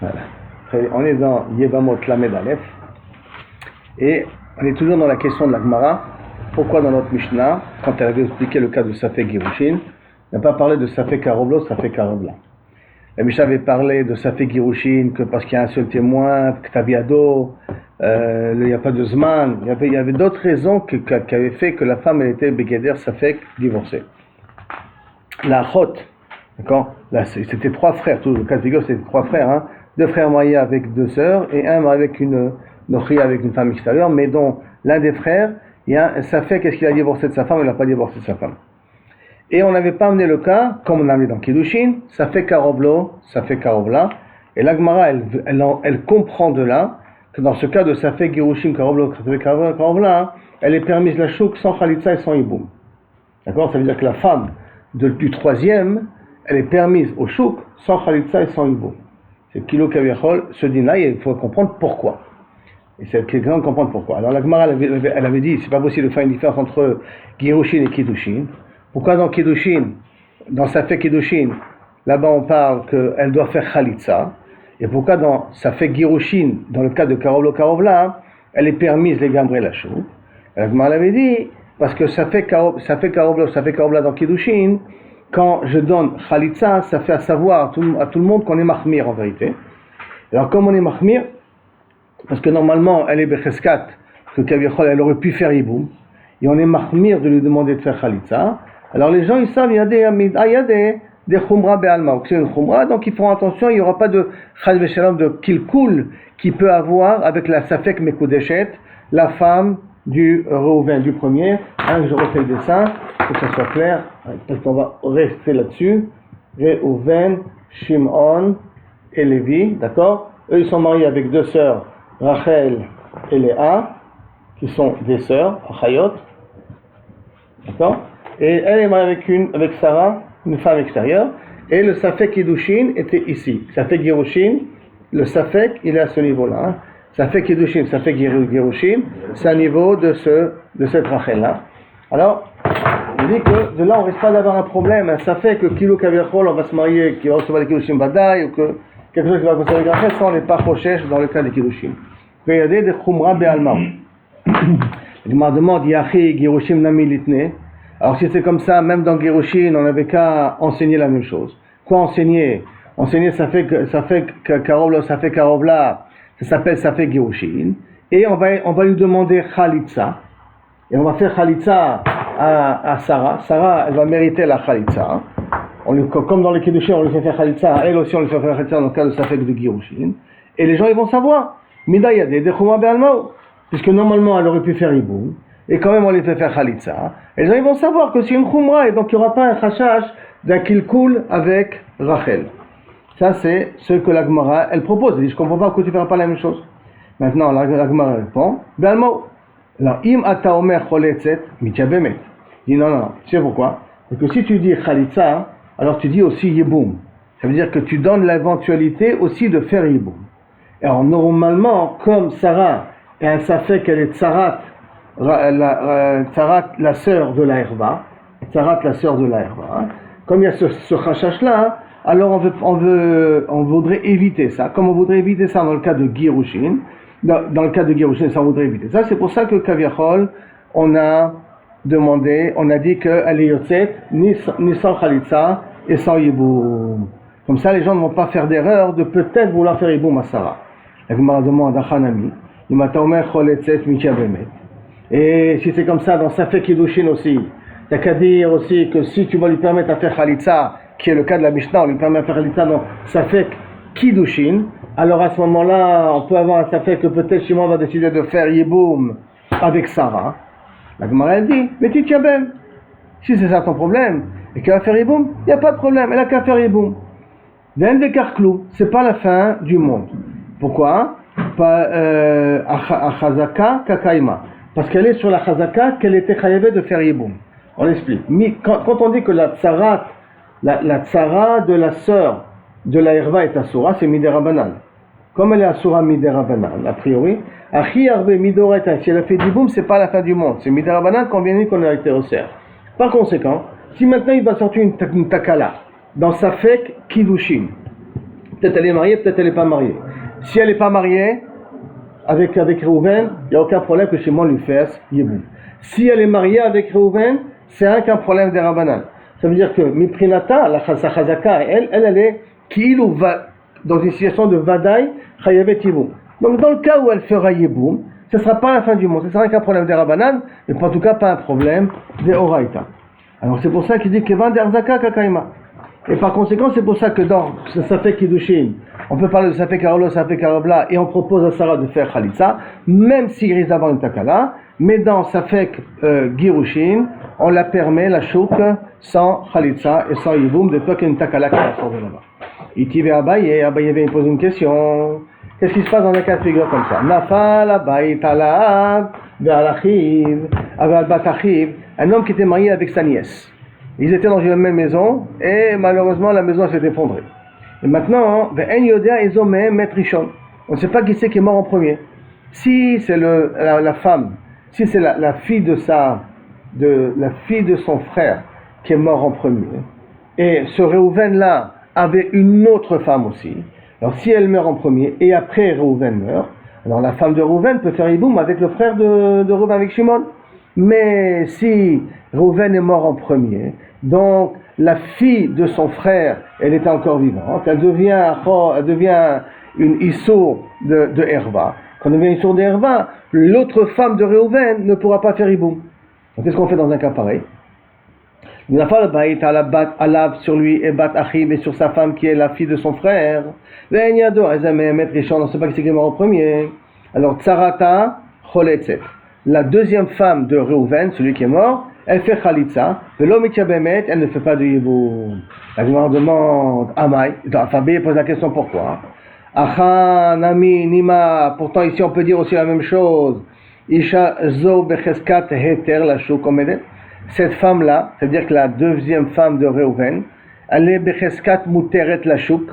Voilà. On est dans Yevamot Lamed Aleph et on est toujours dans la question de la Gemara. Pourquoi dans notre Mishnah, quand elle avait expliqué le cas de Safek Girushin, elle n'a pas parlé de Safek Karoblo, Safek Karobla. La Mishnah avait parlé de Safek Girushin que parce qu'il y a un seul témoin, Ktaviado, il n'y a pas de Zman, il y avait d'autres raisons qui avaient fait que la femme elle était Begeder Safek divorcée. La Achot, d'accord, là c'était trois frères, tout le cas de figure c'était trois frères, hein. Deux frères mariés avec deux sœurs et un avec une nourrière avec une femme extérieure, mais dont l'un des frères, il y a un Safek, est-ce qu'il a divorcé de sa femme ou il n'a pas divorcé de sa femme. Et on n'avait pas amené le cas, comme on a amené dans Kiddushin, Safek Karoblo, Safek Karobla, et la Gemara, elle comprend de là, que dans ce cas de Safek Girushin, Karoblo, Safek Karobla, elle est permise la chouk sans Khalitsa et sans Yiboum. D'accord. Ça veut dire que la femme du troisième, elle est permise au chouk sans Khalitsa et sans Yiboum. C'est Kilo Kaviachol, ce din-là, il faut comprendre pourquoi. Et c'est quelqu'un de comprendre pourquoi. Alors la Gemara, elle avait dit, c'est pas possible de faire une différence entre Girushin et Kiddushin. Pourquoi dans Kiddushin, dans Safek Kiddushin, là-bas on parle qu'elle doit faire Khalitsa, et pourquoi dans Safek Girushin, dans le cas de Karoblo Karobla, elle est permise les Gambré la chou. La Gemara l'avait dit, parce que Safek Karoblo, Safek Karobla dans Kiddushin, quand je donne Khalitsa, ça fait à savoir à tout le monde qu'on est Mahmir en vérité. Alors comme on est Mahmir, parce que normalement elle est Becheskat, que Kaviachol elle aurait pu faire Yiboum, et on est Mahmir de lui demander de faire Khalitsa, alors les gens ils savent, il y a des Khumra Be'alma, c'est une Khumra, donc ils font attention, il n'y aura pas de Chaz Veshalom de Kilkul qui peut avoir avec la Safek Mekudeshet, la femme du Reuven du premier. Je refais le dessin pour que ça soit clair, parce qu'on va rester là-dessus. Reuven, Shimon et Lévi, d'accord. Eux ils sont mariés avec deux sœurs, Rachel et Léa, qui sont des sœurs, Achayot, d'accord. Et elle est mariée avec Sarah, une femme extérieure, et le Safek Kiddushin était ici. Safek Girushin, le Safek il est à ce niveau-là. Hein. Safek Kiddushin, Safek Girushin, c'est à niveau de cette Rachel-là. Alors, je dis que de là on risque pas d'avoir un problème. Ça fait que Kilo Kaviachol, on va se marier, qui va recevoir des Kiddushin Badaï, ou que quelque chose qui va concerner avec Rachel, ça on n'est pas Rochesh dans le cas des Kiddushin. Il y a des Khumra Be'alma. Je me demande, Yachi Girushin Nami Litne. Alors si c'est comme ça, même dans Girushin, on n'avait qu'à enseigner la même chose. Quoi enseigner? Enseigner ça fait Karobla, ça fait Karobla, ça s'appelle ça fait Girushin. Et on va lui demander Khalitsa. Et on va faire Khalitsa à Sarah. Sarah, elle va mériter la Khalitsa. Comme dans les Kiddushin, on lui fait faire Khalitsa. Elle aussi, on lui fait faire Khalitsa dans le cas de Safek de Girushin. Et les gens, ils vont savoir. Mida Yadeh, de Chuma Be'almao. Puisque normalement, elle aurait pu faire Yiboum. Et quand même on les fait faire Khalitsa, et les gens ils vont savoir que c'est une Khumra, et donc il n'y aura pas un Khashash d'un Kilkul avec Rachel. Ça c'est ce que la Gemara elle propose. Elle dit je ne comprends pas pourquoi tu ne feras pas la même chose. Maintenant la Gemara répond Be'almo. Alors im ata omer choletzet mitya bemet. Il dit non, tu sais pourquoi? Parce que si tu dis Khalitsa, alors tu dis aussi Yiboum. Ça veut dire que tu donnes l'éventualité aussi de faire Yiboum. Alors normalement, comme Sarah est un Safek, elle est Tsarat, Tsarat, la sœur de la Herba, Tsarat, la sœur de la Herba. Hein. Comme il y a ce chachash-là, hein, alors on voudrait éviter ça. Comme on voudrait éviter ça dans le cas de Girushin, dans le cas de Girushin, ça on voudrait éviter ça. C'est pour ça que Kaviachol, on a dit qu'elle est Yotzet, ni sans Khalitsa et sans Yiboum. Comme ça, les gens ne vont pas faire d'erreur de peut-être vouloir faire Yiboum à Sarah. La Gemara demande à Hanami, il m'a tombé Choletzet Mitya Bemet. Et si c'est comme ça dans Safek Kiddushin aussi, t'as qu'à dire aussi que si tu vas lui permettre de faire Khalitsa, qui est le cas de la Mishnah, on lui permet de faire Khalitsa dans Safek Kiddushin, alors à ce moment-là, on peut avoir un Safek que peut-être Shimon va décider de faire Yiboum avec Sarah. La Gemara elle dit, mais tu tiens bien. Si c'est ça ton problème, et qu'elle va faire Yiboum, il n'y a pas de problème, elle a qu'à faire Yiboum. Ven Bekarklou, c'est pas la fin du monde. Pourquoi? Achazaka Kakaima. Parce qu'elle est sur la Chazaka qu'elle était chayavé de faire Yiboum. On explique. Quand on dit que la tsara de la sœur de la Herva est Asura, c'est Miderabanan. Comme elle est Asura Miderabanan, a priori, Achi Arve Midoreta, si elle a fait Yiboum, c'est pas la fin du monde. C'est Miderabanan qu'on vient de dire qu'on a été au cerf. Par conséquent, si maintenant il va sortir une takala dans Safek Kiddushin, Peut-être elle est mariée, peut-être elle n'est pas mariée. Si elle n'est pas mariée, avec Reuven, il n'y a aucun problème que Shimon lui fasse Yiboum. Si elle est mariée avec Reuven, c'est un problème des Rabbanan. Ça veut dire que Miprinata, la Chazaka, elle est qu'il ou va dans une situation de Vadaï, Chayavet Yiboum. Donc dans le cas où elle fera Yiboum, ce ne sera pas la fin du monde. Ce ne sera qu'un problème des Rabbanan, mais en tout cas pas un problème des Oraïta. Alors c'est pour ça qu'il dit Kevan d'Erzaka Kakaima. Et par conséquent, c'est pour ça que dans ce Safek Kiddushin, on peut parler de Safek Karolo, Safek Karobla, et on propose à Sarah de faire Khalitsa, même s'il risque d'avoir une takala, mais dans Safek Girushin, on la permet, la chouk, sans Khalitsa et sans Yiboum, de peur qu'il y ait une takala qui va sortir là-bas. Itivé Abaye me pose une question. Qu'est-ce qui se passe dans un cas de figure comme ça? Nafal Abaye Talab, Ve'alachiv, Aval Batachiv, un homme qui était marié avec sa nièce. Ils étaient dans une même maison et malheureusement la maison s'est effondrée. Et maintenant, on ne sait pas qui c'est qui est mort en premier. Si c'est la femme, si c'est la fille la fille de son frère qui est mort en premier, et ce Réhouven là avait une autre femme aussi. Alors si elle meurt en premier et après Réhouven meurt, alors la femme de Réhouven peut faire Yiboum avec le frère de Réhouven, avec Shimon. Mais si Réhouven est mort en premier, donc la fille de son frère, elle était encore vivante, elle devient une Issour de Herva. Quand elle devient une Issour de Herva, l'autre femme de Réhouven ne pourra pas faire Yiboum. Donc qu'est-ce qu'on fait dans un cas pareil? Il n'a pas le baït à la bat alav sur lui et bat achib et sur sa femme qui est la fille de son frère. On ne sait pas qui c'est qui est mort en premier. Alors tsarata choletzet. La deuxième femme de Réhouven, celui qui est mort, elle fait Khalitsa, elle ne fait pas de Yiboum. La Gemara demande, Amai, Fabé pose la question pourquoi. Acha, Nami, Nima, pourtant ici on peut dire aussi la même chose. Isha zo becheskat heter la chouk omedet. Cette femme-là, c'est-à-dire que la deuxième femme de Réhouven, elle est becheskat muteret la chouk.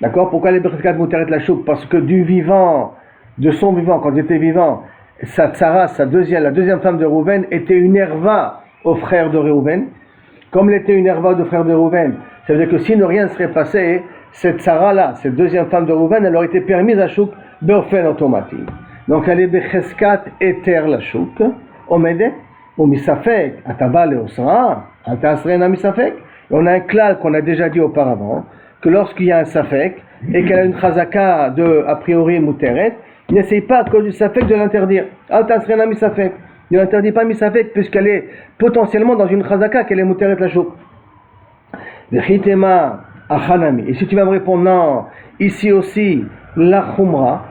D'accord? Pourquoi elle est becheskat muteret la chouk? Parce que de son vivant, quand il était vivant, sa tsara, la deuxième femme de Réhouven, était une herva au frère de Réhouven. Comme elle était une herva au frère de Réhouven, ça veut dire que si rien ne serait passé, cette tsara-là, cette deuxième femme de Réhouven, elle aurait été permise à chouk beofen automatique. Donc elle est becheskat eter la chouk, omede, ou misafek, ataba leosra, altasrena misafek. On a un klal qu'on a déjà dit auparavant, que lorsqu'il y a un safek, et qu'elle a une chazaka de, a priori, muteret, il n'essaye pas à cause du safek de l'interdire. Altasrena misafek. Il ne l'interdit pas misafek puisqu'elle est potentiellement dans une chazaka qu'elle est muteret la chouk. Vechitema achanami. Et si tu vas me répondre non, ici aussi la khumra,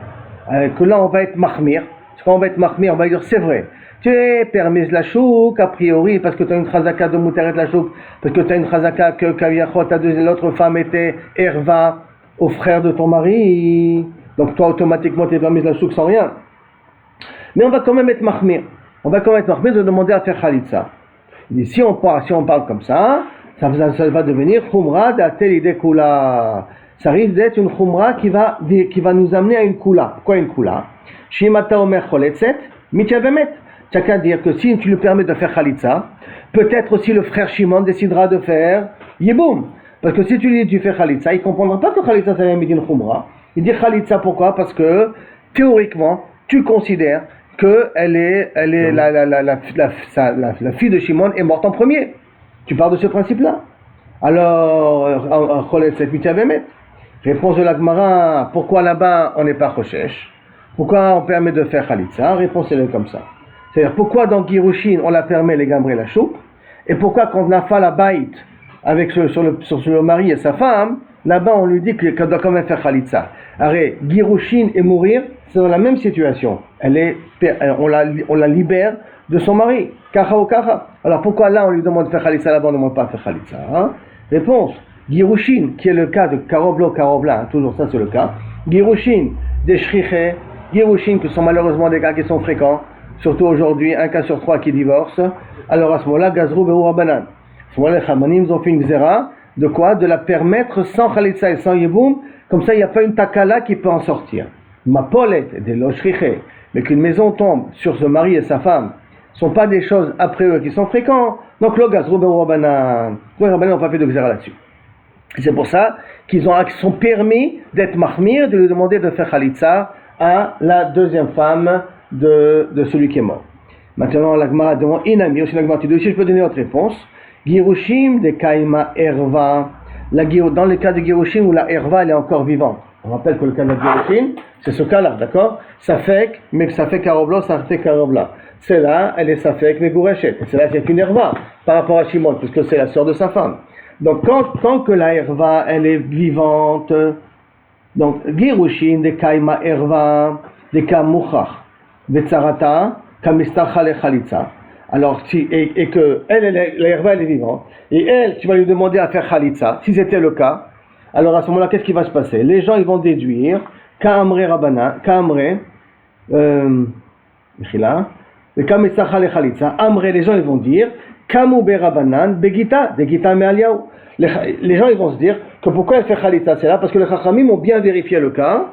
que là on va être mahmir. Quand on va être mahmir, on va dire c'est vrai. Tu es permise la chouk a priori parce que tu as une chazaka de muteret la chouk, parce que tu as une chazaka que kaviachot, l'autre femme était herva au frère de ton mari. Donc toi automatiquement tu es permise la chouk sans rien. Mais on va quand même être mahmir. On va quand même être mahmir de demander à faire khalitsa. Si on parle comme ça va devenir khumra d'atel ide kula. Ça risque d'être une khumra qui va nous amener à une kula. Quoi une kula? Shimata omer choletzet mityavemet. Tu as qu'à dire que si tu lui permets de faire khalitsa, peut-être aussi le frère Shimon décidera de faire yiboum. Parce que si tu lui dis tu fais khalitsa, il ne comprendra pas que khalitsa ça vient d'une khumra. Il dit khalitsa pourquoi? Parce que théoriquement, tu considères que la fille de Shimon est morte en premier. Tu parles de ce principe-là. Alors, réponse de la Gemara, pourquoi là-bas on n'est pas Choshesh? Pourquoi on permet de faire Khalitsa? Réponse est comme ça. C'est-à-dire, pourquoi dans Girushin on la permet les gambrés la chouk? Et pourquoi quand on a fait la baït avec sur le mari et sa femme, là-bas on lui dit qu'elle doit quand même faire Khalitsa. Arrête, Girushin et mourir, c'est dans la même situation. On la libère de son mari. Kacha ou kacha. Alors pourquoi là on lui demande de faire Khalitsa, là-bas on ne demande pas de faire Khalitsa, hein? Réponse, Girushin, qui est le cas de Karoblo, Karobla, hein, toujours ça c'est le cas. Girushin, des shriché, Girushin, qui sont malheureusement des cas qui sont fréquents, surtout aujourd'hui, 1 cas sur 3 qui divorce. Alors à ce moment-là, Gazrou Be'ou Rabbanan. À ce moment-là, les Chamanim ont fait une xéra, de quoi? De la permettre sans Khalitsa et sans Yiboum, comme ça il n'y a pas une takala qui peut en sortir. Ma polette de l'oshriché, mais qu'une maison tombe sur ce mari et sa femme, ne sont pas des choses après eux qui sont fréquents. Donc le Gazrou Be'ou Rabbanan. Les Rabbanan n'ont pas fait de xéra là-dessus. C'est pour ça qu'ils sont permis d'être mahmir, de lui demander de faire khalitsa à la deuxième femme de celui qui est mort. Maintenant, la Gemara demande inami, aussi la Gemara, tu dis aussi, je peux donner autre réponse. Girushim de Kaima Erva. Dans le cas de Girushim où la Erva elle est encore vivante. On rappelle que le cas de Girushim, c'est ce cas-là, d'accord? Safek, mais Safek Karobla, Safek Karobla. Celle-là, elle est Safek Megourechet. Celle-là, c'est une Erva par rapport à Shimon, puisque c'est la sœur de sa femme. Donc, tant que la Erva, elle est vivante, donc, Girushim de Kaima Erva, de Kamuchach, de Tzarata, Kamistacha le Khalitsa. Alors, et que la Erva, elle est vivante, et elle, tu vas lui demander à faire Khalitsa, si c'était le cas, alors à ce moment-là, qu'est-ce qui va se passer? Les gens, ils vont déduire, Ka'amre Rabbanan, Ka'amre, Kamistacha le Khalitsa, Amre, les gens, ils vont dire, Kamu be Rabbanan, Begita, de Gita me Aliyahu. Les gens, ils vont se dire que pourquoi elle fait Khalitsa, c'est là, parce que les Chachamim ont bien vérifié le cas,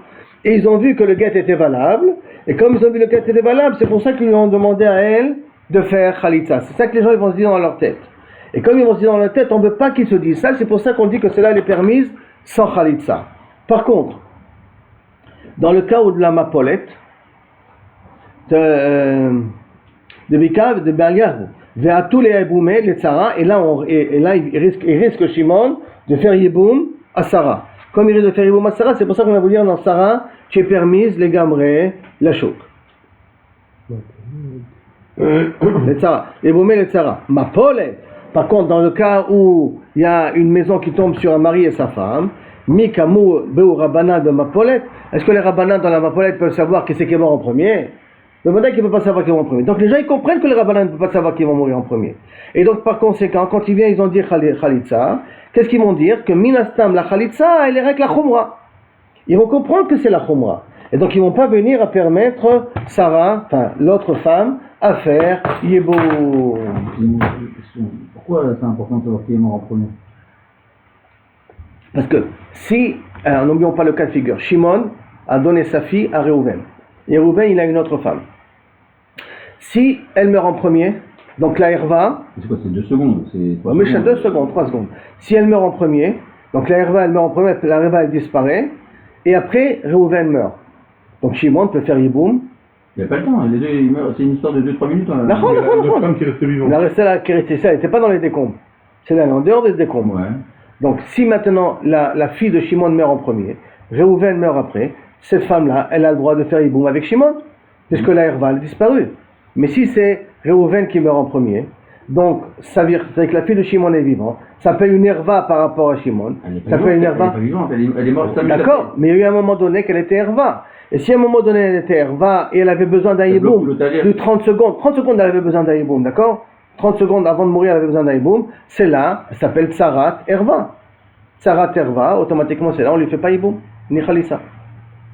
et ils ont vu que le guet était valable, et comme ils ont vu que le guet était valable, c'est pour ça qu'ils lui ont demandé à elle de faire Khalitsa. C'est ça que les gens ils vont se dire dans leur tête. Et comme ils vont se dire dans leur tête, on ne veut pas qu'ils se disent ça, c'est pour ça qu'on dit que celle-là elle est permise sans Khalitsa. Par contre, dans le cas où de la Mapolette, de Bikav, de Baliahu, vers tous les Eboumé, les Tzara, et là il risque Shimon de faire Yeboum à Sarah. Comme il risque de faire Yeboum à Sarah, c'est pour ça qu'on a voulu dire dans Sarah, tu es permise les Gamré, la chouk. Les Tzara, Eboumé, les Tzara. Mapolette. Par contre, dans le cas où il y a une maison qui tombe sur un mari et sa femme, Mikamu Beu Rabbanan de Mapolette, est-ce que les Rabbanan dans la Mapolette peuvent savoir qui c'est qui est mort en premier? Le modèle qui ne peut pas savoir qui est mort en premier. Donc les gens ils comprennent que les Rabbanan ne peuvent pas savoir qui vont mourir en premier. Et donc par conséquent, quand ils viennent, ils ont dit Khalitsa, qu'est-ce qu'ils vont dire? Que Minastam, la Khalitsa, elle est avec la Khumra. Ils vont comprendre que c'est la Khumra. Et donc ils ne vont pas venir à permettre Sarah, enfin l'autre femme, à faire Yeboum. Pourquoi c'est important de savoir qui est mort en premier? Parce que si, n'oublions pas le cas de figure, Shimon a donné sa fille à Réhouven. Et Réhouven, il a une autre femme. Si elle meurt en premier, donc la Herva... C'est quoi, c'est 2 secondes? Oui, c'est 2 secondes, 3 secondes. Si elle meurt en premier, donc la Herva, elle meurt en premier, la Herva, elle disparaît, et après, Réhouven meurt. Donc Shimon peut faire Yiboum. Il n'y a pas le temps, les deux, ils meurent, c'est une histoire de 2-3 minutes. La femme qui restait vivante. Celle qui restait, elle n'était pas dans les décombres. Celle-là, elle est en dehors des décombres. Ouais. Donc si maintenant la fille de Shimon meurt en premier, Réhouven meurt après, cette femme-là, elle a le droit de faire Yiboum avec Shimon, puisque la Herva, elle a disparu. Mais si c'est Réhouven qui meurt en premier, donc ça veut dire que la fille de Shimon est vivante, ça s'appelle une Herva par rapport à Shimon. Ça s'appelle une Herva. Elle est vivante, elle est morte. D'accord, mais il y a eu un moment donné qu'elle était Herva. Et si à un moment donné elle était Herva et elle avait besoin d'un Yiboum de 30 secondes elle avait besoin d'un Yiboum, d'accord? 30 secondes avant de mourir elle avait besoin d'un Yiboum, c'est là, elle s'appelle Tsarat Herva. Tsarat Herva, automatiquement c'est là, on ne lui fait pas Yiboum, ni Khalissa.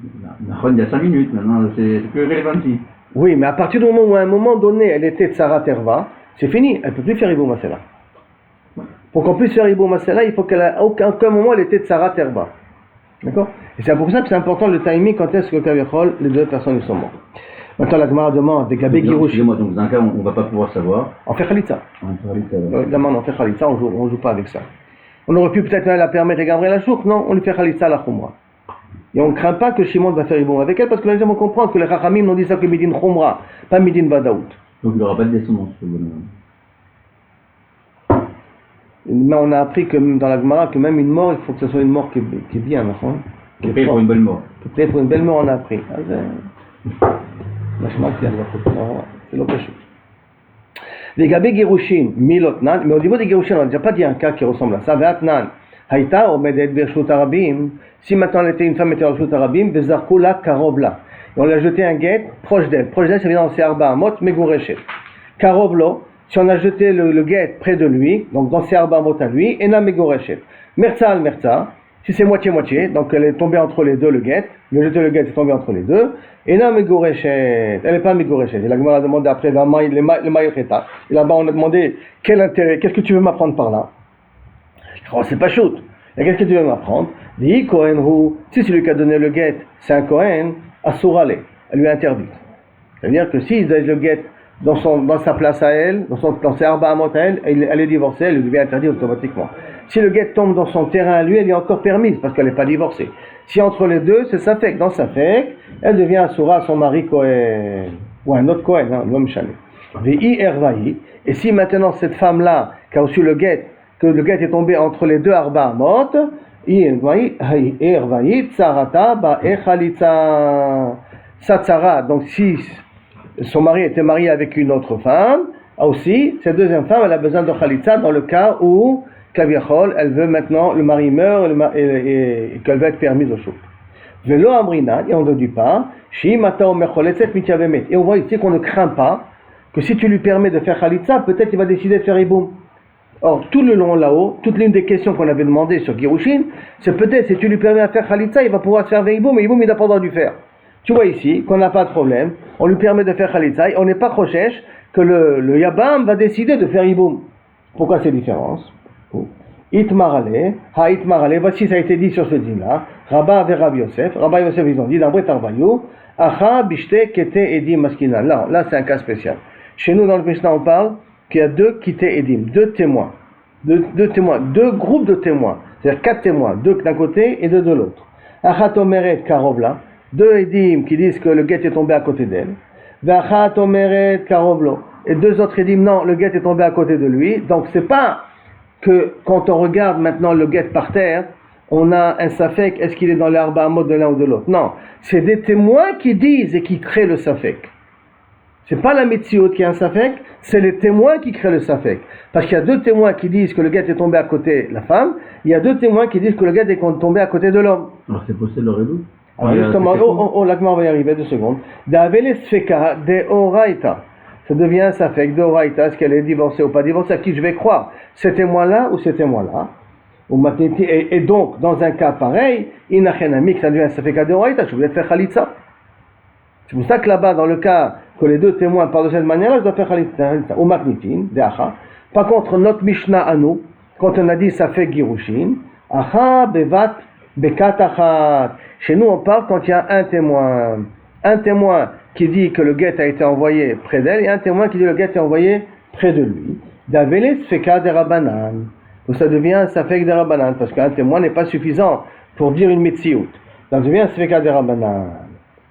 Il y a 5 minutes maintenant, c'est plus relevant ici. Oui, mais à partir du moment où à un moment donné elle était Tsarat Herva, c'est fini, elle ne peut plus faire Yiboum à celle-là. Pour qu'on puisse faire Yiboum à celle-là, il faut qu'à aucun moment elle était Tsarat Herva. D'accord? Et c'est pour ça que c'est important le timing quand est-ce que Kavichol, les deux personnes ils sont mortes. Maintenant la Gemara demande avec la Begirouche. Excusez-moi, donc dans un cas on ne va pas pouvoir savoir. On fait Khalitsa. On fait Khalitsa, on joue pas avec ça. On aurait pu peut-être la permettre de garder la chouk, non, on lui fait Khalitsa à la Khumra. Et on ne craint pas que Shimon va faire Yiboum avec elle parce que les gens vont comprendre que les Chachamim n'ont dit ça que Midin Khumra, pas Midin Badaout. Donc il n'y aura pas de descendance. Mais on a appris que dans la Gemara que même une mort, il faut que ce soit une mort qui est bien, non? Qui est prêt pour une belle mort. Qui est prêt pour une belle mort, on a appris. C'est l'autre chose. Les Gabé Girushin, Milotnan, mais au niveau des Girushin, on n'a déjà pas dit un cas qui ressemble à ça. Ve'atnan, Haïta, Omedet Bershut Arabim. Si maintenant une femme était en Bershut Arabim, Bezarkula Karovla. Et on lui a jeté un guet proche d'elle. Proche d'elle, ça vient dans ses Arba Amot, Megureshet. Karovlo. Si on a jeté le guet près de lui, donc dans ses arbamot à lui, Ena Megoreshet. Merza al Merza, si c'est moitié-moitié, donc elle est tombée entre les deux, le guet, le jeté le guet est tombé entre les deux, Ena Megoreshet, elle n'est pas Megoreshet. Et la Gemara a demandé après le Maïcheta. Et là-bas on a demandé quel intérêt, qu'est-ce que tu veux m'apprendre par là? Oh, c'est pas shoot. Et qu'est-ce que tu veux m'apprendre? Dis Kohenhu, si celui qui a donné le guet, c'est un Kohen, Asurale, elle lui est interdite. C'est-à-dire que s'il donne le guet dans sa place à elle, dans ses arba amot à elle est divorcée, elle devient interdite automatiquement. Si le guet tombe dans son terrain à lui, elle est encore permise parce qu'elle n'est pas divorcée. Si entre les deux, c'est Safek. Dans Safek, elle devient assoura à son mari Kohen, ou un autre Kohen, l'homme chané. Ve'i ervahi. Et si maintenant cette femme-là, qui a reçu le guet, que le guet est tombé entre les deux arba amot, ervahi tsarata ba echalitza. Sa tsara, donc si son mari était marié avec une autre femme, aussi, cette deuxième femme, elle a besoin de khalitza dans le cas où, kaviachol, elle veut maintenant, le mari meurt et qu'elle va être permise au chouk. Velo amrina, et on ne dit pas, shi mata omer choletzet mityavemet. Et on voit ici qu'on ne craint pas que si tu lui permets de faire khalitza, peut-être il va décider de faire iboum. Or, tout le long là-haut, toute l'une des questions qu'on avait demandées sur Girushin, c'est peut-être si tu lui permets de faire khalitza, il va pouvoir se faire iboum, mais iboum il n'a pas le droit de faire. Tu vois ici qu'on n'a pas de problème, on lui permet de faire khalitza, on n'est pas chochesh que le yabam va décider de faire iboum. Pourquoi ces différences? Itmarale, ha-itmarale, voici ça a été dit sur ce dîner-là, Rabba et Rabbi Yosef, ils ont dit, d'Ambre Tarvayou, Acha bishte kete edim maskina. Là c'est un cas spécial. Chez nous dans le Mishnah on parle qu'il y a deux kete edim, deux témoins, deux groupes de témoins, c'est-à-dire 4 témoins, 2 d'un côté et 2 de l'autre. Achat omeret karovla, 2 edim qui disent que le guet est tombé à côté d'elle, Vachat omeret karovlo, et 2 autres edim non, le guet est tombé à côté de lui. Donc c'est pas que quand on regarde maintenant le guet par terre, on a un safek, est-ce qu'il est dans l'arba amot de l'un ou de l'autre? Non, c'est des témoins qui disent et qui créent le safek. C'est pas la metziot qui a un safek, c'est les témoins qui créent le safek. Parce qu'il y a 2 témoins qui disent que le guet est tombé à côté de la femme, il y a 2 témoins qui disent que le guet est tombé à côté de l'homme. Alors c'est possible le redoute. Alors justement, l'agma va y arriver 2 secondes. D'avele sfeka de oraita. Ça devient un safek de oraita, est-ce qu'elle est divorcée ou pas divorcée, à qui je vais croire? Ces témoins-là ou ces témoins-là? Et donc, dans un cas pareil, inachenamik, ça devient un safek de oraita, je voulais faire khalitza. C'est pour ça que là-bas, dans le cas que les 2 témoins parlent de cette manière-là, je dois faire khalitza. Ou magnitin, de acha. Par contre, notre Mishnah à nous, quand on a dit safek girushin, acha bevat bekat achat. Chez nous, on parle quand il y a un témoin qui dit que le guet a été envoyé près d'elle, et un témoin qui dit que le guet est envoyé près de lui. D'avele sfeka de rabanan. Donc ça devient un safek de rabanan, parce qu'un témoin n'est pas suffisant pour dire une metsiout. Ça devient un sfeka de rabanan.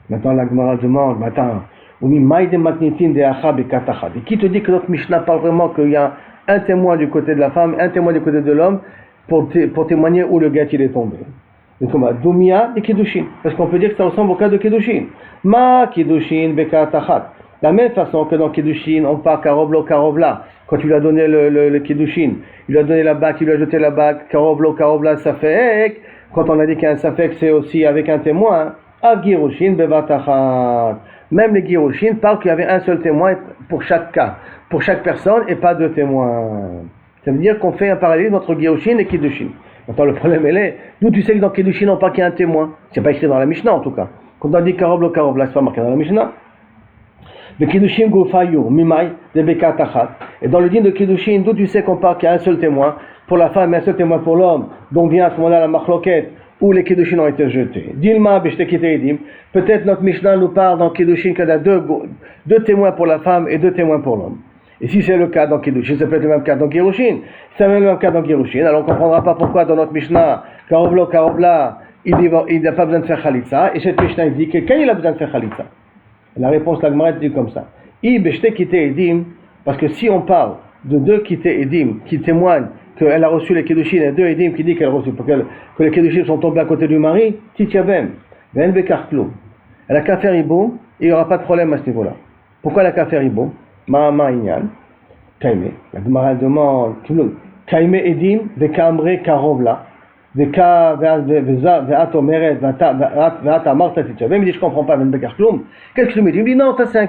Maintenant, la Gemara demande, et qui te dit que notre Mishnah parle vraiment qu'il y a un témoin du côté de la femme, un témoin du côté de l'homme, pour témoigner où le guet il est tombé? Dumia et Kiddushin. Parce qu'on peut dire que ça ressemble au cas de Kiddushin. Ma Kiddushin bekat achat. La même façon que dans Kiddushin, on parle karovlo karovla. Quand tu lui as donné le Kiddushin, il lui a donné la bague, il lui a jeté la bague, karovlo karovla safek. Quand on a dit qu'un safek c'est aussi avec un témoin, av girushin bevat achat. Même les girushin parlent qu'il y avait un seul témoin pour chaque cas, pour chaque personne et pas 2 témoins. Ça veut dire qu'on fait un parallélisme entre girushin et Kiddushin. Attends, le problème est, d'où tu sais que dans Kiddushin on parle qu'il y a un témoin? C'est pas écrit dans la Mishnah en tout cas. Quand on dit karovlo karovla, c'est pas marqué dans la Mishnah. Le Kiddushin gofayu mimai de bekat achat. Et dans le din de Kiddushin, d'où tu sais qu'on parle qu'il y a un seul témoin pour la femme et un seul témoin pour l'homme, dont vient à ce moment-là la machloket où les Kiddushin ont été jetés. Dilma b'shte kiteidim. Peut-être notre Mishnah nous parle dans Kiddushin qu'il y a 2 témoins pour la femme et 2 témoins pour l'homme. Et si c'est le cas dans Kiddushin, ça peut être le même cas dans Girushin. Si c'est le même cas dans Girushin, alors on ne comprendra pas pourquoi dans notre Mishnah, karovlo karovla, il n'a pas besoin de faire khalitza, et cette Mishnah dit que quand il a besoin de faire khalitza? La réponse, la Gemara dit comme ça. Parce que si on parle de 2 kité edim qui témoignent qu'elle a reçu les Kiddushin et 2 edim qui disent qu'elle a reçu, que les Kiddushin sont tombés à côté du mari, titiavem, ben bekar klum. Elle a qu'à faire iboum, et il n'y aura pas de problème à ce niveau-là. Pourquoi elle a qu'à faire iboum? Ma'ama inyan, kaime. La Gemara demande, kaime edim, vekamre karovla. Qu'est-ce que tu me dis? Il me dit non, ça c'est un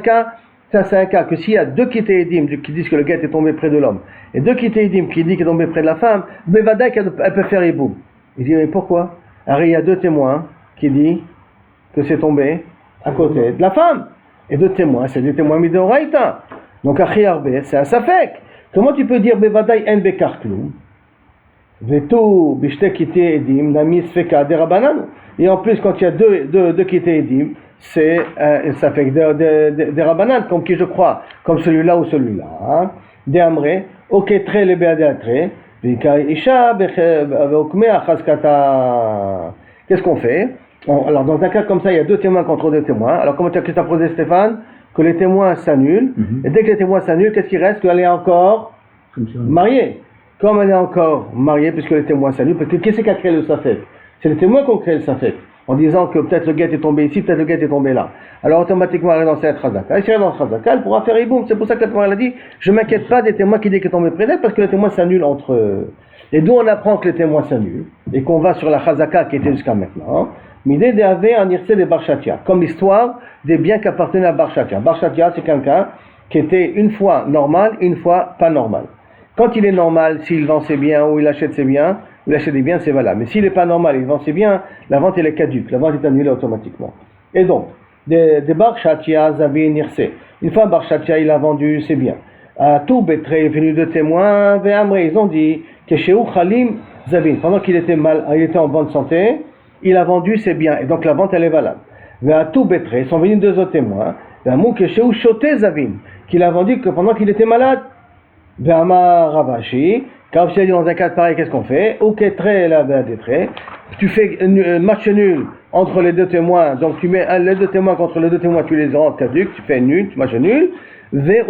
cas que s'il y a 2 kitéidim qui disent que le guet est tombé près de l'homme et 2 kitéidim qui disent qu'il est tombé près de la femme, elle peut faire iboum. Il dit mais pourquoi? Alors il y a 2 témoins qui disent que c'est tombé à côté de la femme et 2 témoins, c'est des témoins midoraïta. Donc achi arbe, c'est un safek. Comment tu peux dire bevadai en bekar klum? Et en plus, quand il y a 2 kité edim, c'est ça fait des rabbanan, comme qui je crois, comme celui-là ou celui-là. Hein. Des amré, ok, très les béadéatré, isha, qu'est-ce qu'on fait? Alors, dans un cas comme ça, il y a deux témoins contre deux témoins. Alors, comment tu as posé, Stéphane? Que les témoins s'annulent. Et dès que les témoins s'annulent, qu'est-ce qui reste? Qu'elle est encore mariée. Comme elle est encore mariée, puisque les témoins s'annulent, parce que qui c'est qui a créé le safek? C'est les témoins qui ont créé le safek. En disant que peut-être le guet est tombé ici, peut-être le guet est tombé là. Alors, automatiquement, elle est dans cette chazaka. Et si elle est dans cette chazaka, elle pourra faire iboum. C'est pour ça que la témoin a dit, je ne m'inquiète pas des témoins qui disent qu'il est tombé près d'elle, parce que les témoins s'annulent entre eux. Et d'où on apprend que les témoins s'annulent, et qu'on va sur la chazaka qui était jusqu'à maintenant. Midé de avait un irse de Barchatia, comme l'histoire des biens qui appartenaient à Barchatia. Barchatia, c'est quelqu'un qui était une fois normal, une fois pas normal. Quand il est normal, s'il vend ses biens ou il achète ses biens, ou il achète des biens, c'est valable. Mais s'il n'est pas normal, il vend ses biens, la vente elle est caduque, la vente est annulée automatiquement. Et donc, des Barchatia, Zavin, Irse. Une fois Barchatia, il a vendu ses biens. À tout Bétré est venu de témoins, ils ont dit que chez Khalim Zavin, pendant qu'il était il était en bonne santé, il a vendu ses biens, et donc la vente elle est valable. Mais à tout Bétré, sont venus deux autres témoins, qu'il a vendu que pendant qu'il était malade. Ravashi, quand il dit dans un cas pareil, qu'est-ce qu'on fait? Tu fais un match nul entre les deux témoins, donc tu mets les deux témoins contre les deux témoins, tu les rends caduques, tu fais nul, tu match nul. Et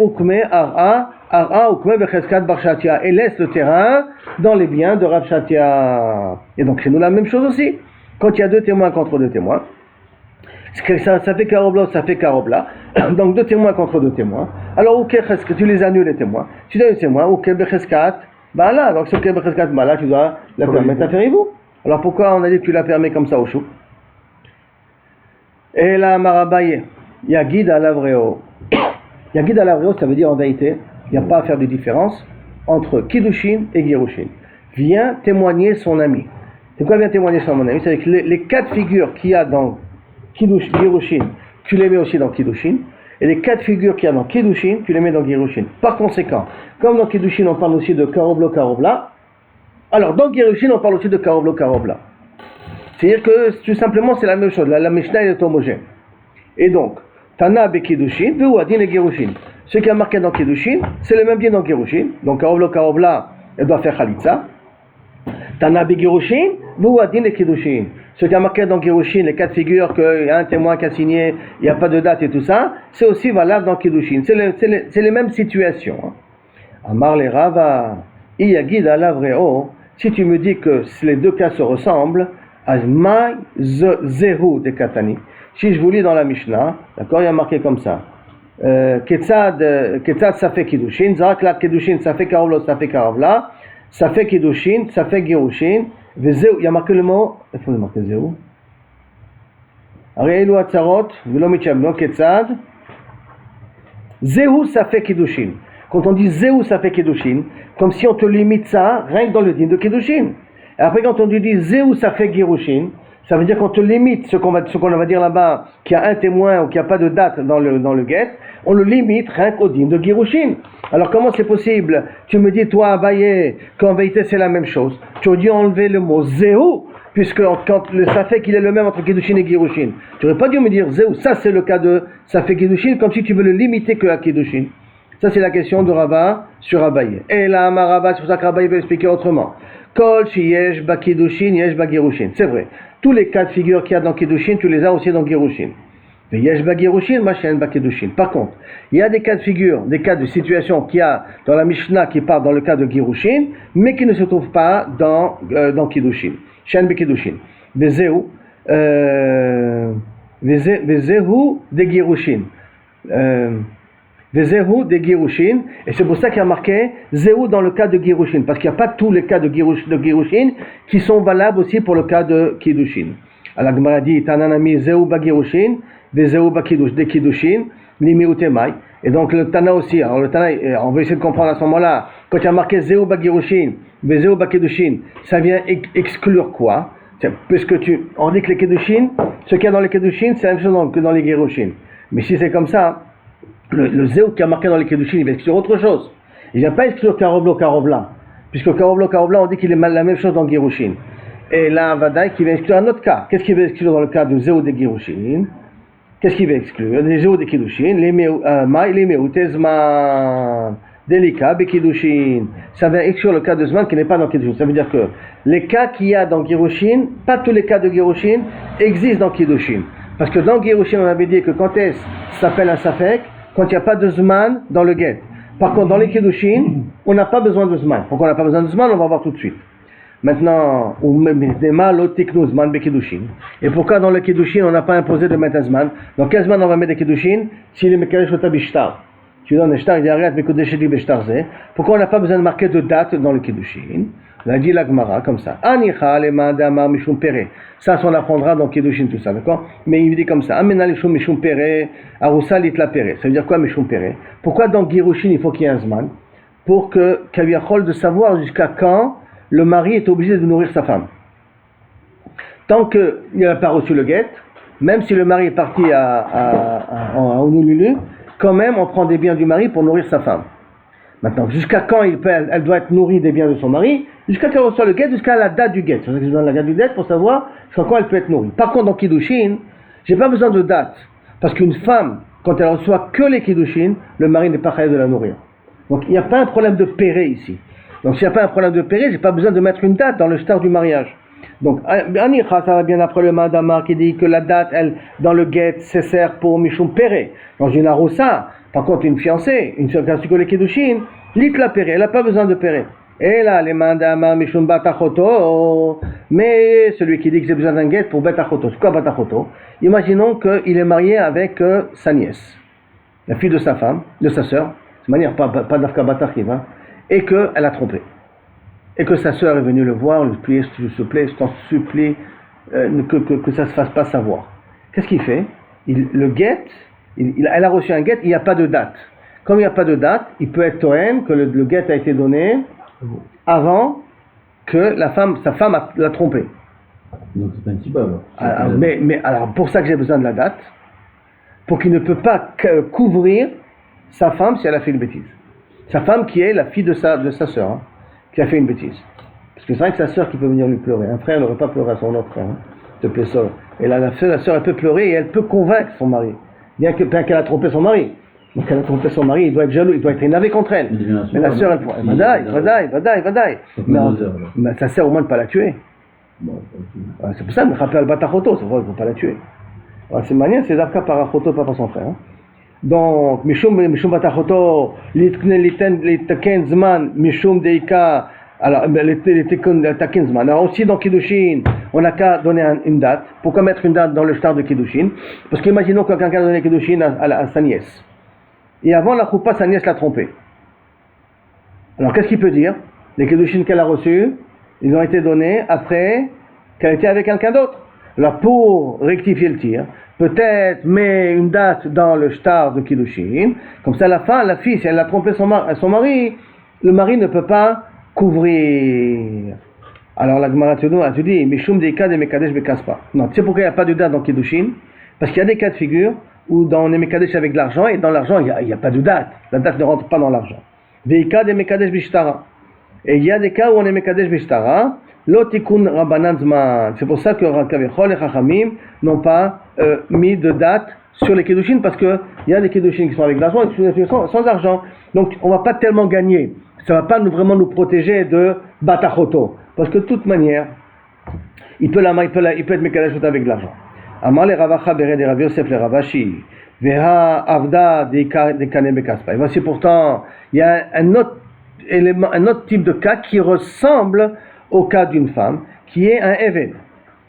laisse le terrain dans les biens de Rav Shatia. Et donc chez nous la même chose aussi. Quand il y a deux témoins contre deux témoins, ça fait carobla, ça fait carobla. Donc deux témoins contre deux témoins. Alors ok, tu les annules les témoins. Tu donnes les témoins, ok, becheskat, bah là, donc ce ok, becheskat, bah là, tu dois la permettre à faire vous. Alors pourquoi on a dit que tu la permets comme ça au chou? Et la marabaye, yagid à l'avreo. Yagid à l'avreo, ça veut dire en vérité, il n'y a pas à faire de différence entre Kiddushin et Girushin. Viens témoigner son ami. C'est quoi vient témoigner son ami? C'est que les quatre figures qu'il y a dans Girushin, tu les mets aussi dans Kiddushin. Et les quatre figures qu'il y a dans Kiddushin, tu les mets dans Girushin. Par conséquent, comme dans Kiddushin on parle aussi de Karoblo Karobla, alors dans Girushin on parle aussi de Karoblo Karobla. C'est-à-dire que tout simplement c'est la même chose, la Mishnah est homogène. Et donc, Tana be Kiddushin, Veuadin et Girushin. Ce qui est marqué dans Kiddushin, c'est le même bien dans Girushin. Donc Karoblo Karobla, elle doit faire Khalitza. Tana be Girushin, Veuadin et Kiddushin. Ce qui est marqué dans Girushin, les quatre figures qu'il y a un témoin qui a signé, il n'y a pas de date et tout ça, c'est aussi valable dans Kiddushin. C'est les mêmes situations. Amar le Rava, Iyagid alavreo, si tu me dis que les deux cas se ressemblent, Azmai zehu de Katani. Si je vous lis dans la Mishnah, d'accord, il y a marqué comme ça. Ketzad ça fait Kiddushin, Zarak la Kiddushin, ça fait Karovlo, ça fait Karovla, ça fait Kiddushin, ça fait Girushin. Il y a marqué le mot, il faut le marquer Zéou. Arielu Atzarot, Velo Michabno, Ketzad. Zéou, ça fait Kiddushin. Quand on dit Zéou, ça fait Kiddushin, comme si on te limite ça, rien que dans le din de Kiddushin. Et après, quand on dit Zéou, ça fait Girushin, ça veut dire qu'on te limite ce qu'on va dire là-bas, qu'il y a un témoin ou qu'il n'y a pas de date dans le guet, on le limite rien qu'au din de Girushin. Alors comment c'est possible? Tu me dis, toi, Abaye, qu'en vérité c'est la même chose. Tu aurais dû enlever le mot Zéou, puisque quand le Safek il est le même entre Kiddushin et Girushin. Tu n'aurais pas dû me dire Zéou, ça c'est le cas de Safek Kiddushin, comme si tu veux le limiter que à Kiddushin. Ça c'est la question de Rava sur Abaye. Et là, Marava, c'est pour ça que Abaye veut expliquer autrement. Kol Yesh ba Kiddushin, Yesh ba Girushin. C'est vrai. Tous les cas de figure qu'il y a dans Kiddushin, tu les as aussi dans Girushin. Mais Yesh ba Girushin, Machen ba Kiddushin. Par contre, il y a des cas de figure, des cas de situation qu'il y a dans la Mishnah qui parlent dans le cas de Girushin, mais qui ne se trouvent pas dans Kiddushin. Shen be Kiddushin. Vezeu de Girushin. Vezeu de Girushin, et c'est pour ça qu'il y a marqué Zéou dans le cas de Girushin, parce qu'il n'y a pas tous les cas de Girushin qui sont valables aussi pour le cas de Kiddushin. Alors la Gemara dit Tananami Zéou ba Girushin, Vezeu ba Kiddushin, Limi utemai. Et donc le Tana aussi, alors le Tana, on va essayer de comprendre à ce moment-là, quand il y a marqué Zéou ba Girushin, Vezeu ba Kiddushin, ça vient exclure quoi? Puisque on dit que les Kiddushin, ce qu'il y a dans les Kiddushin, c'est la même chose que dans les Girushin. Mais si c'est comme ça, le Zéou qui a marqué dans les Kiddushin, il va exclure autre chose. Il ne vient pas exclure Karoblo Karobla, puisque Karoblo Karobla, on dit qu'il est la même chose dans Girushin. Et là, Vadaï qui va exclure un autre cas. Qu'est-ce qu'il va exclure dans le cas du Zéou de Girushin? Qu'est-ce qu'il va exclure? Les jours des Kiddushin, les Meutezman, délicat, Bekidushin. Ça va exclure le cas de Zman qui n'est pas dans Kiddushin. Ça veut dire que les cas qu'il y a dans Girushin, pas tous les cas de Girushin existent dans Kiddushin. Parce que dans Girushin, on avait dit que quand est-ce ça s'appelle un Safek, quand il n'y a pas de Zman dans le Get. Par contre, dans les Kiddushin, on n'a pas besoin de Zman. Pourquoi on n'a pas besoin de Zman? On va voir tout de suite. Maintenant, et pourquoi dans le Kiddushin on n'a pas imposé de mettre un Zman? Dans quel Zman on va mettre des Kiddushin? Si les Mekadesh Ota Bishtar. Tu donnes un Shtar, il dit arrête, Mekodesheli Bishtar Zé. Pourquoi on n'a pas besoin de marquer de date dans le Kiddushin? On a dit la Gemara comme ça. Anicha lema damar mishum pere. Ça, on apprendra dans Kiddushin, tout ça, d'accord? Mais il dit comme ça. Amena lishum mishum pere, arusa litla pere. Ça veut dire quoi mishum pere? Pourquoi dans Girushin il faut qu'il y ait un Zman? Pour que Kaviachol de savoir jusqu'à quand le mari est obligé de nourrir sa femme. Tant qu'il n'a pas reçu le guet, même si le mari est parti à Honolulu, quand même on prend des biens du mari pour nourrir sa femme. Maintenant, jusqu'à quand elle doit être nourrie des biens de son mari? Jusqu'à qu'elle reçoit le guet, jusqu'à la date du guet. C'est pour ça que je donne la date du guet pour savoir jusqu'à quand elle peut être nourrie. Par contre, dans Kiddushin, j'ai pas besoin de date. Parce qu'une femme, quand elle reçoit que les Kiddushin, le mari n'est pas capable de la nourrir. Donc il n'y a pas un problème de péré ici. Donc s'il n'y a pas un problème de péril, j'ai pas besoin de mettre une date dans le shtar du mariage. Donc Anicha, ça va bien après le Madamar qui dit que la date, elle, dans le guet, c'est sert pour Mishum Péré. Dans une arossa, par contre une fiancée, une circoncis Kiddushin, lit la Péré, elle n'a pas besoin de Péré. Et là, les Madamar Mishum Batachoto, mais celui qui dit que j'ai besoin d'un guet pour Batachoto, c'est quoi Batachoto? Imaginons qu'il est marié avec sa nièce, la fille de sa femme, de sa sœur, de manière pas d'Afka Batarkiv, hein. Et qu'elle a trompé. Et que sa sœur est venue le voir, lui prier, s'il te plaît, je t'en supplie, que ça ne se fasse pas savoir. Qu'est-ce qu'il fait? Le guet, elle a reçu un guet, il n'y a pas de date. Comme il n'y a pas de date, il peut être tohen, que le guet a été donné avant que sa femme l'a trompé. Donc c'est un petit peu alors. Mais alors, pour ça que j'ai besoin de la date, pour qu'il ne peut pas couvrir sa femme si elle a fait une bêtise. Sa femme qui est la fille de sa sœur, hein, qui a fait une bêtise. Parce que c'est vrai que sa sœur qui peut venir lui pleurer. Un frère n'aurait pas pleuré à son autre frère. Hein. S'il te plaît, sœur. Et là, la sœur, elle peut pleurer et elle peut convaincre son mari. Bien qu'elle a trompé son mari. Donc elle a trompé son mari, il doit être jaloux, il doit être énervé contre elle. Mais la sœur, elle pourrait. Vadaï. Mais ça sert au moins de ne pas la tuer. Bon, C'est pour ça, mais rappelle Batachoto, c'est vrai qu'il ne faut pas la tuer. Alors, c'est manière, c'est Zavka par Achoto, pas par son frère. Hein. Donc, Mishum Batachoto, Litaken Zman, Mishum Deika, alors, Litaken Zman. Alors, aussi dans Kiddushin, on n'a qu'à donner une date. Pourquoi mettre une date dans le shtar de Kiddushin? Parce qu'imaginons que quelqu'un a donné Kiddushin à sa nièce. Et avant la choupa, sa nièce l'a trompé. Alors, qu'est-ce qu'il peut dire? Les Kiddushin qu'elle a reçus, ils ont été donnés après qu'elle était avec quelqu'un d'autre. Alors, pour rectifier le tir, peut-être met une date dans le shtar de Kiddushin, comme ça la fille, si elle a trompé son mari, le mari ne peut pas couvrir. Alors la Gemara te dit, Mishum Deika de Mekadesh Bekaspa. Non, tu sais pourquoi il n'y a pas de date dans Kiddushin? Parce qu'il y a des cas de figure où on est Mekadesh avec de l'argent, et dans l'argent, il n'y a pas de date. La date ne rentre pas dans l'argent. Deika de Mekadesh Bishtara. Et il y a des cas où on est Mekadesh Bishtara, Lotikun Rabbanan Zman. C'est pour ça que Rakavechol et Chachamim n'ont pas mis de date sur les Kiddushin, parce qu'il y a des Kiddushin qui sont avec de l'argent et des Kiddushin qui sont sans argent. Donc on ne va pas tellement gagner. Ça ne va pas vraiment nous protéger de Batachoto. Parce que de toute manière, il peut être Mekadesh avec de l'argent. Amar le Ravacha Bered et Rav Yosef le Ravashi. Veha Avda de Kane Bekaspa. Et voici pourtant, il y a un autre type de cas qui ressemble au cas d'une femme, qui est un Eved.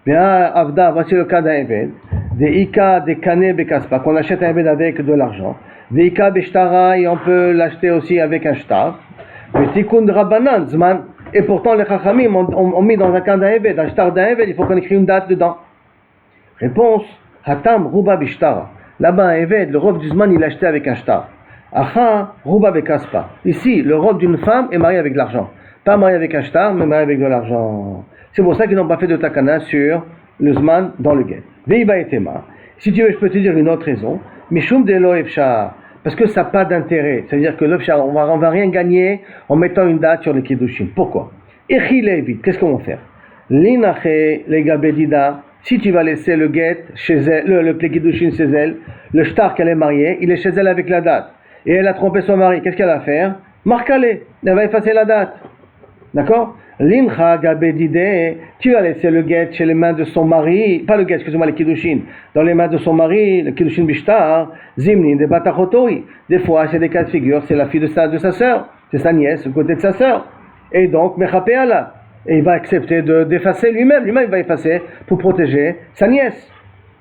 Veha Avda, voici le cas d'un Eved. De Ika de Kane Bekaspa, qu'on achète un Eved avec de l'argent. De Ika Beshtara, et on peut l'acheter aussi avec un shtar. De Tikun Rabbanan Zman. Et pourtant, les Chachamim ont mis dans un cas d'un Eved, un shtar d'un Eved, il faut qu'on écrive une date dedans. Réponse, Hatam Ruba Bishtara. Là-bas, un Eved, le robe du Zman, il l'a acheté avec un shtar. Acha Ruba Bekaspa. Ici, le robe d'une femme est marié avec de l'argent. Pas marié avec un shtar, mais marié avec de l'argent. C'est pour ça qu'ils n'ont pas fait de takana sur le Zman dans le guet. Veiba et Tema. Si tu veux, je peux te dire une autre raison. Mishum de lo efshar. Parce que ça n'a pas d'intérêt. C'est-à-dire que l'efshar, on va rien gagner en mettant une date sur les Kiddushin. Pourquoi? Echi Levit. Qu'est-ce qu'on va faire? L'inache, les gabedida. Si tu vas laisser le guet chez elle, le kiddushin chez elle, le shtar qu'elle est mariée, il est chez elle avec la date. Et elle a trompé son mari, qu'est-ce qu'elle va faire? Marque-le, elle va effacer la date. D'accord? L'imcha gabedide, tu vas laisser le guet chez les mains de son mari, pas le guet, excusez-moi, le kiddushin, dans les mains de son mari, le kiddushin bishtar, zimnin de batachotoi. Des fois, c'est des cas de figure, c'est la fille de sa sœur, c'est sa nièce, le côté de sa sœur. Et donc, mechapéala. Et il va accepter d'effacer lui-même il va effacer pour protéger sa nièce.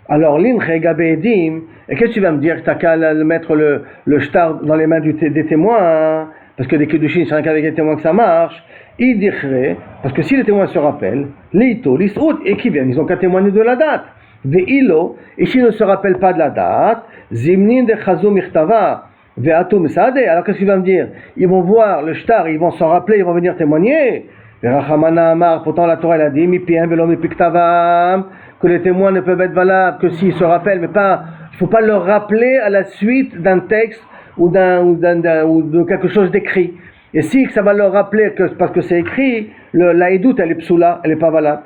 Alors, l'imcha gabedim, et qu'est-ce que tu vas me dire? Tu n'as qu'à mettre le shtar dans les mains des témoins, hein? Parce que les kiddushin, c'est rien qu'avec les témoins que ça marche. Il dirait, parce que si les témoins se rappellent, l'ito, l'isrout, et qui viennent, ils ont qu'à témoigner de la date. Ve'ilo, et s'ils ne se rappellent pas de la date, zimnin de chazou mirtava, ve'atum sade, alors qu'est-ce qu'il va me dire? Ils vont voir le shtar, ils vont s'en rappeler, ils vont venir témoigner. Ve'rachamana amar, pourtant la Torah elle a dit, mipiem velo mipiktavam, que les témoins ne peuvent être valables que s'ils se rappellent, mais pas, il ne faut pas leur rappeler à la suite d'un texte ou de quelque chose d'écrit. Et si ça va leur rappeler que parce que c'est écrit, la édoute elle est psoula, elle n'est pas valable.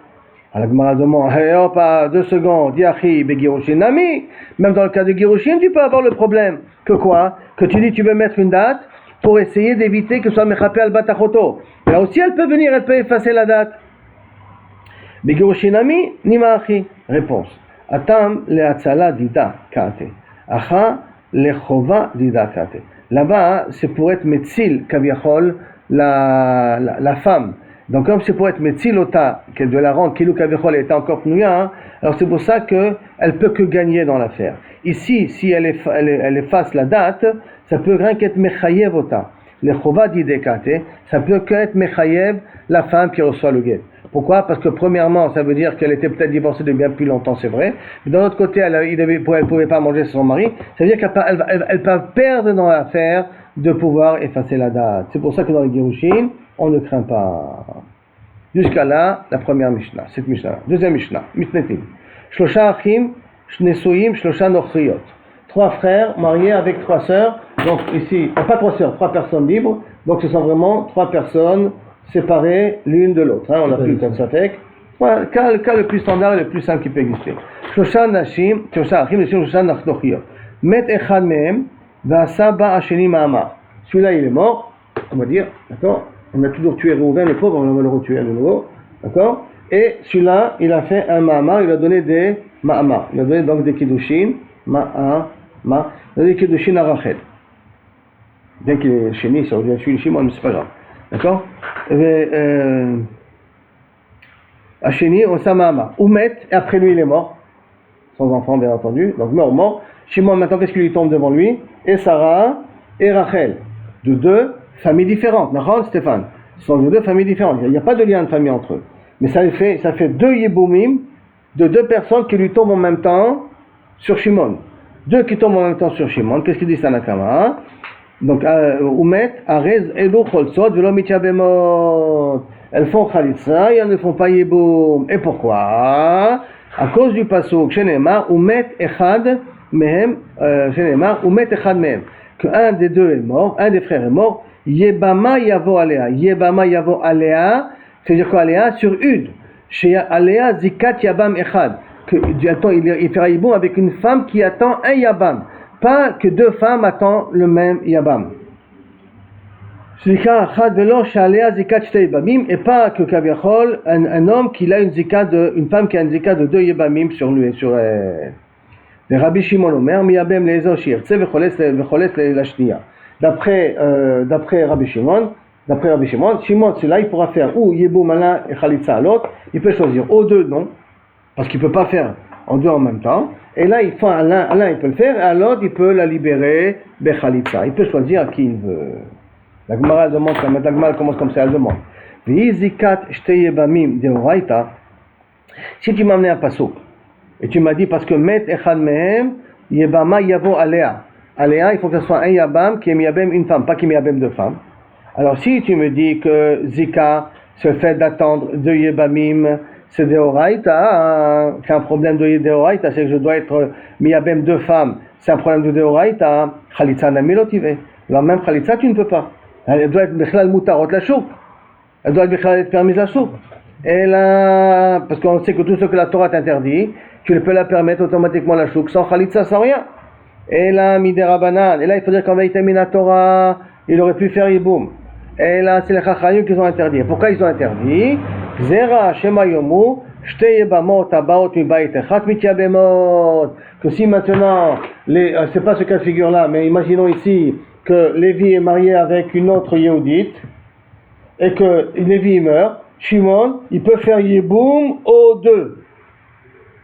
Alors Gemara demande, hey, hop, 2 secondes, diachi begirushin nami. Même dans le cas de girushin, tu peux avoir le problème. Que quoi? Que tu dis tu veux mettre une date pour essayer d'éviter que ce soit mechapé al batachoto. Là aussi elle peut venir, elle peut effacer la date. Begirushin nami, nimachi. Réponse. Atam le atzala dida kate. Acha le chova dida kate. Là-bas, c'est pour être metzil, kaviachol, la femme. Donc, comme c'est pour être metzil ota, qu'elle doit la rendre, kilou kaviachol était encore pnouya, alors c'est pour ça qu'elle peut que gagner dans l'affaire. Ici, si elle efface la date, ça peut rien qu'être mechayev ota. Le chova didekate, ça peut que être mechayev, la femme qui reçoit le guet. Pourquoi? Parce que premièrement, ça veut dire qu'elle était peut-être divorcée de bien plus longtemps, c'est vrai. Mais d'un autre côté, elle ne pouvait pas manger son mari. Ça veut dire qu'elle peut perdre dans l'affaire de pouvoir effacer la date. C'est pour ça que dans les Girushin, on ne craint pas. Jusqu'à là, la première Mishnah, cette Mishnah. Deuxième Mishnah, Mitnetim. Shlosha achim, shnesuim, shlosha nochriot. 3 frères mariés avec 3 sœurs. Donc ici, pas 3 sœurs, 3 personnes libres. Donc ce sont vraiment 3 personnes séparées l'une de l'autre. On l'a plus comme ça fait. Le cas le plus standard et le plus simple qui peut exister. Shlosha nashim, shlosha achim, shlosha nochriot. Met echad mehem, v'asa ba asheni ma'amar. Celui-là il est mort, on va dire, d'accord? On a toujours tué Rouven, le pauvre, on va le retuer à nouveau, d'accord? Et celui-là, il a fait un ma'amar, il a donné des ma'amar. Il a donné donc des kiddushin, il a donné des kiddushin à Rachel. Bien qu'il est chéni, ça revient celui de Shimon, mais c'est pas grave, d'accord? Hacheni, on sa ma'amar. Oumet, et après lui, il est mort, sans enfant, bien entendu, donc mort. Shimon, maintenant, qu'est-ce qui lui tombe devant lui? Et Sarah et Rachel, de 2 familles différentes, d'accord, Stéphane? Ce sont de 2 familles différentes, il n'y a pas de lien de famille entre eux. Mais ça fait 2 yeboumim de 2 personnes qui lui tombent en même temps sur Shimon. 2 qui tombent en même temps sur Shimon, qu'est-ce qu'il dit Sanakama? Donc, Oumet, Arez, Elo, Cholsot, Velo Mitchabemot. Elles font Khalitsa et elles ne font pas yeboum. Et pourquoi? À cause du pasuk, Shenemar, Oumet Echad Mehem, Shenemar, Oumet Echad Mehem. Qu'un des 2 est mort, un des frères est mort, Yebama Yavo Alea. Yebama Yavo Alea, c'est-à-dire qu'Alea sur Ud. Chez Alea Zikat Yabam Echad. Il fera Yiboum avec une femme qui attend un Yabam. Pas que 2 femmes attendent le même Yabam. Zika Echad Velo Shalea Zikat Shtei Yabamim. Et pas que Kaviachol, un homme qui a une femme qui a une Zika de 2 Yabamim sur lui, sur Rabbi Shimon Omer, Miyabem Lezo Shirtse Vecholes la Shnia. D'après Rabbi Shimon, Shimon, celui-là, il pourra faire ou Yeboum Alain et Khalitsa à l'autre, il peut choisir aux 2 non, parce qu'il ne peut pas faire en 2 en même temps, et là, il fait Alain il peut le faire, et à l'autre, il peut la libérer, Khalitsa. Il peut choisir à qui il veut. La Gemara demande, la Gemara commence comme ça, elle demande. V'izikat Shtei Yebamim Deoraita, si tu m'as amené un pasuk, et tu m'as dit parce que Met Echad Mehem, Yebama Yavo Alea. Alea, il faut que ce soit un Yabam qui est Miyabem une femme, pas qui est Miyabem 2 femmes. Alors si tu me dis que Zika, ce fait d'attendre 2 Yebamim, c'est Deoraita, c'est un problème de Deoraita, c'est que je dois être Miyabem 2 femmes, c'est un problème de Deoraita, Khalitsa Namilotive. Alors même Khalitsa, tu ne peux pas. Elle doit être Bechlal Mutarot la chouk. Elle doit être Bechlal permise la chouk. Et là, parce qu'on sait que tout ce que la Torah t'interdit, tu peux la permettre automatiquement la chouk, sans Khalitsa, sans rien. Et là, Midera Banan. Et là, il faut dire qu'en vérité, Mina Torah, il aurait pu faire Yiboum. Et là, c'est les Chachayim qui ont interdit. Pourquoi ils ont interdit? Zera Shema Yomu, Shte Yebamot Abaot Mibayit Echat Mityabemot. Que si maintenant, c'est pas ce cas de figure-là, mais imaginons ici que Lévi est marié avec une autre Yehudite, et que Lévi meurt, Shimon, il peut faire Yiboum aux deux.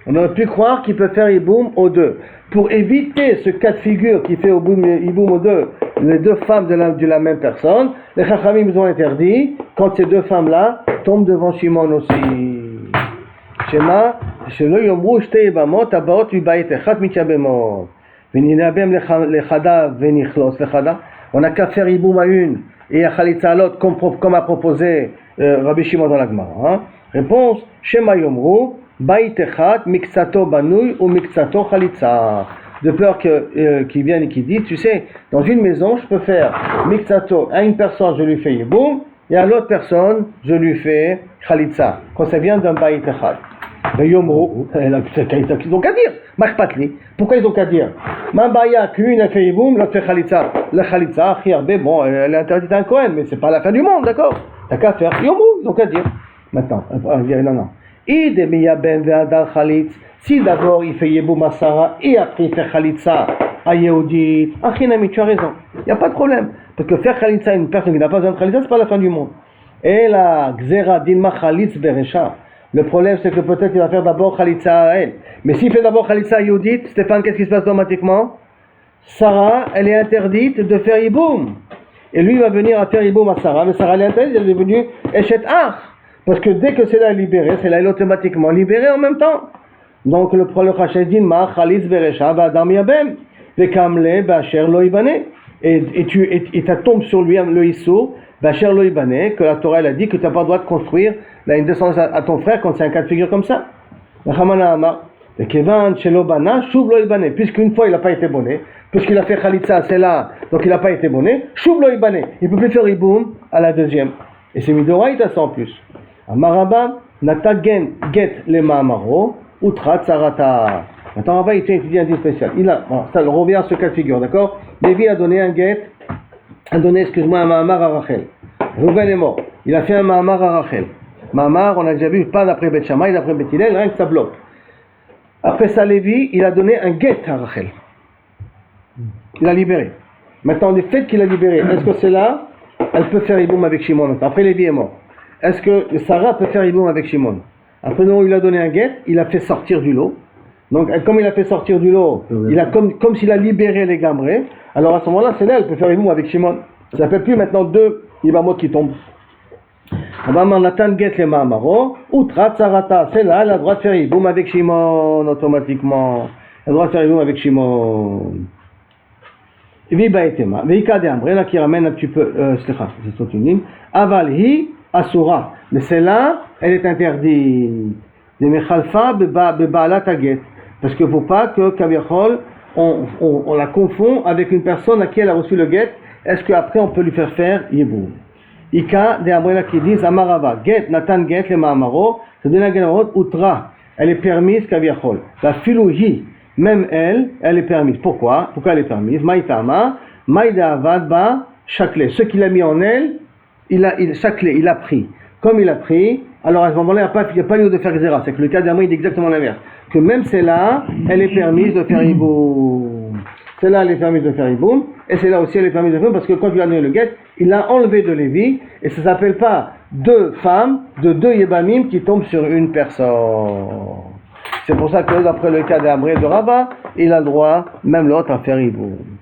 On aurait pu croire qu'il peut faire Yiboum aux deux. Pour éviter ce cas de figure qui fait Yiboum aux deux, les deux femmes de la même personne, les Chachamim ont interdit, quand ces deux femmes-là tombent devant Shimon aussi. Shema, Shelo Yomru Shte Yebamot Abaot Mibayit Echat Mityabemot. Veninabem Lechada Venichlos Lechada. On n'a qu'à faire Yiboum à une et à Khalitsa à l'autre, comme a proposé Rabbi Shimon dans la Gemara. Réponse, Shema Yomru, Bayit Echat, Miksato Banouy ou Miksato Khalitsa. De peur qu'il vienne et qu'il dise, tu sais, dans une maison, je peux faire Miksato, à une personne, je lui fais Yiboum, et à l'autre personne, je lui fais Khalitsa. Quand ça vient d'un Bayit Echat. Mais Yomru, ils ont qu'à dire. Machpatli. Pourquoi ils ont qu'à dire? Mambaya, qu'une a fait Yiboum, l'autre fait Khalitsa. La Khalitsa, bon, elle est interdite à un Kohen, mais c'est pas la fin du monde, d'accord? T'as qu'à faire Yomru, ils ont qu'à dire. Maintenant, non. Si d'abord il fait Yiboum à Sarah et après il fait Khalitsa à Yehudit, Achinami, tu as raison. Il n'y a pas de problème. Parce que faire Khalitsa à une personne qui n'a pas besoin de Khalitsa, c'est pas la fin du monde. Et la Gzera Dilma Khalitz Beresha. Le problème, c'est que peut-être il va faire d'abord Khalitsa à elle. Mais s'il fait d'abord Khalitsa à Yehudit, Stéphane, qu'est-ce qui se passe automatiquement? Sarah, elle est interdite de faire Yiboum. Et lui, il va venir à faire Yiboum à Sarah. Mais Sarah, elle est interdite, elle est devenue Eshet Ach. Parce que dès que celle-là est libérée, celle-là est automatiquement libérée en même temps. Donc le Chachet dit Ma Khalitz Beresha V'Adam Yabem Vekamle Ba'asher Lo Ibane. Et ça tombe sur lui le Issou Ba'asher Lo Ibane, que la Torah elle a dit que tu n'as pas le droit de construire une descendance à ton frère quand c'est un cas de figure comme ça. Puisqu'une fois il n'a pas été bonné, puisqu'il a fait Khalitsa à celle-là, donc il n'a pas été bonné, Shub Lo Ibane. Il ne peut plus faire Yiboum à la deuxième. Et c'est Midoraïta ça en plus. Amaraba, Nata Get le Ma'amaro, Utra Tsarata. Maintenant, Rabba, il tient étudié un dit spécial. Ça revient à ce cas de figure, d'accord? Lévi a donné un Ma'amar à Rachel. Rouven est mort. Il a fait un Ma'amar à Rachel. Ma'amar, on a déjà vu, pas d'après Beth Shammai, d'après Beth Hillel, rien que ça bloque. Après ça, Lévi, il a donné un get à Rachel. Il a libéré. Maintenant, le fait qu'il a libéré, est-ce que c'est là? Elle peut faire Yiboum avec Shimon. Après, Lévi est mort. Est-ce que Sarah peut faire Yiboum avec Shimon? Après, non, il a donné un get, il a fait sortir du lot. Donc, comme il a fait sortir du lot, il a comme s'il a libéré les gambrés. Alors, à ce moment-là, c'est là, elle peut faire Yiboum avec Shimon. Ça ne fait plus maintenant deux Yibamot qui tombent. Natan get le Ma'amaro, Utra Tsarata. C'est là, elle a le droit de faire Yiboum avec Shimon automatiquement. Elle a le droit de faire Yiboum avec Shimon. Viba etema. Veika de Ambre, là qui ramène un petit peu, c'est une ligne. Aval hi asura. Mais celle-là, elle est interdite. De mechalfa beba'alat aget. Parce qu'il ne faut pas que Kaviachol, on la confond avec une personne à qui elle a reçu le get. Est-ce qu'après on peut lui faire Yiboum? Ika de Ambre, là qui dit Amarava. Get, Natan get le Ma'amaro. C'est de la Gemara Utra. Elle est permise Kaviachol. La filouhi. Même elle est permise. Pourquoi elle est permise? Maïtama, Maïda Avadba, Chakle. Ce qu'il a mis en elle, Chakle, il a pris. Comme il a pris, alors à ce moment-là, il n'y a pas lieu de faire Xéra. C'est que le cas d'Amri est exactement l'inverse. Que même celle-là, elle est permise de faire Yiboum. Celle-là, elle est permise de faire Yiboum. Et celle-là aussi, elle est permise de faire parce que quand il a donné le guet, il l'a enlevé de Lévi. Et ça ne s'appelle pas deux femmes, de deux Yébamim qui tombent sur une personne. C'est pour ça que d'après le cas d'Amré de Rabat, il a le droit, même l'autre, à faire Yiboum.